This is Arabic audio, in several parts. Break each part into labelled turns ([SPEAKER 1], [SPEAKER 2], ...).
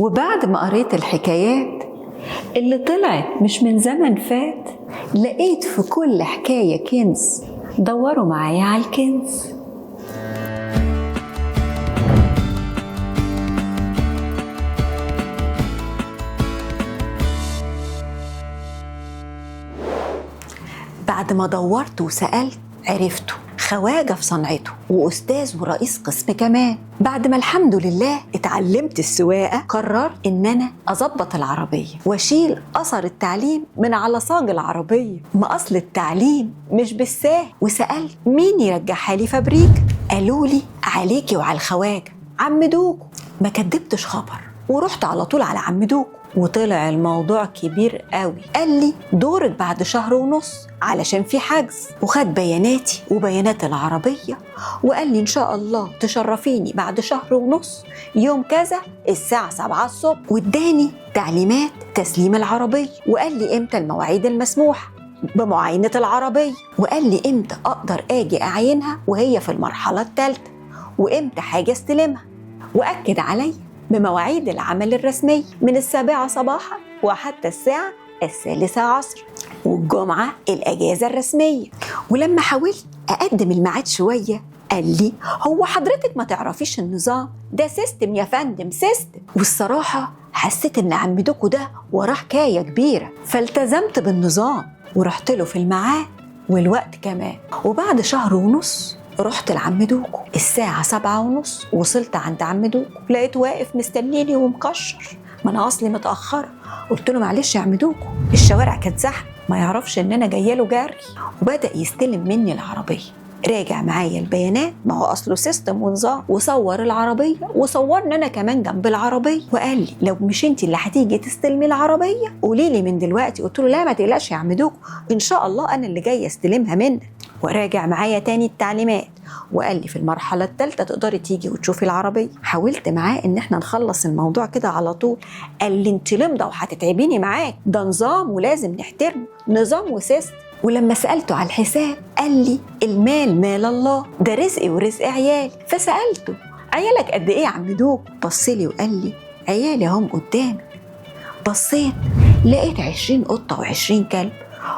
[SPEAKER 1] وبعد ما قريت الحكايات اللي طلعت مش من زمن فات، لقيت في كل حكاية كنز. دوروا معايا على الكنز. بعد ما دورت وسألت عرفته، خواجة في صنعته وأستاذ ورئيس قسم كمان. بعد ما الحمد لله اتعلمت السواقة، قررت إن أنا أظبط العربية وأشيل أثر التعليم من على صاج العربية. ما أصل التعليم مش بالساهل. وسألت مين يرجعها لي فابريك، قالوا لي عليكي وعلى الخواجة عم دوكو. ما كدبتش خبر ورحت على طول على عم دوكو، وطلع الموضوع كبير قوي. قال لي دورك بعد شهر ونص علشان في حجز، وخد بياناتي وبيانات العربية وقال لي إن شاء الله تشرفيني بعد شهر ونص يوم كذا الساعة 7 الصبح، واداني تعليمات تسليم العربية، وقال لي إمتى المواعيد المسموحة بمعاينة العربية، وقال لي إمتى أقدر أجي أعينها وهي في المرحلة الثالثة، وإمتى حاجة استلمها، وأكد علي بمواعيد العمل الرسمي من 7 صباحا وحتى الساعة 3 عصر، والجمعة الأجازة الرسمية. ولما حاولت أقدم الميعاد شوية قال لي هو حضرتك ما تعرفيش النظام ده سيستم يا فندم، سيستم. والصراحة حسيت إن عم دوكو ده وراه حكاية كبيرة، فالتزمت بالنظام ورحت له في الميعاد والوقت كمان. وبعد شهر ونص رحت لعم دوكو الساعة 7:30، وصلت عند عم دوكو لقيت واقف مستنيني ومكشر. ما أنا أصلي متأخرة. قلت له معلش يا عم دوكو الشوارع كانت زحمة، ما يعرفش إن أنا جاية له جري. وبدأ يستلم مني العربية، راجع معايا البيانات، ما هو أصله سيستم ونظام، وصور العربية وصورنا أنا كمان جنب العربية، وقال لي لو مش انتي اللي هتيجي تستلمي العربية قولي لي من دلوقتي. قلت له لا ما تقلقش يا عم دوكو، إن شاء الله أنا اللي جاية استلمها منك. وراجع معايا تاني التعليمات وقال لي في المرحلة الثالثة تقدري تيجي وتشوفي العربية. حاولت معاه ان احنا نخلص الموضوع كده على طول، قال لي انت لمضة وهتتعبيني معاك، ده نظام ولازم نحترمه، نظام وسيستم. ولما سألته على الحساب قال لي المال مال الله، ده رزقي ورزق عيالي. فسألته عيالك قد ايه يا عم دوكو؟ بصلي وقال لي عيالي هم قدامي. بصيت لقيت 20 قطة و20 كلب.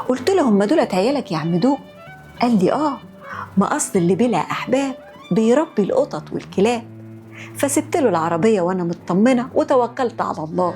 [SPEAKER 1] قلت له هم دولت عيالك يا عم دوكو؟ قال لي ما أصل اللي بلا أحباب بيربي القطط والكلاب. فسبت له العربية وأنا مطمنة وتوكلت على الله.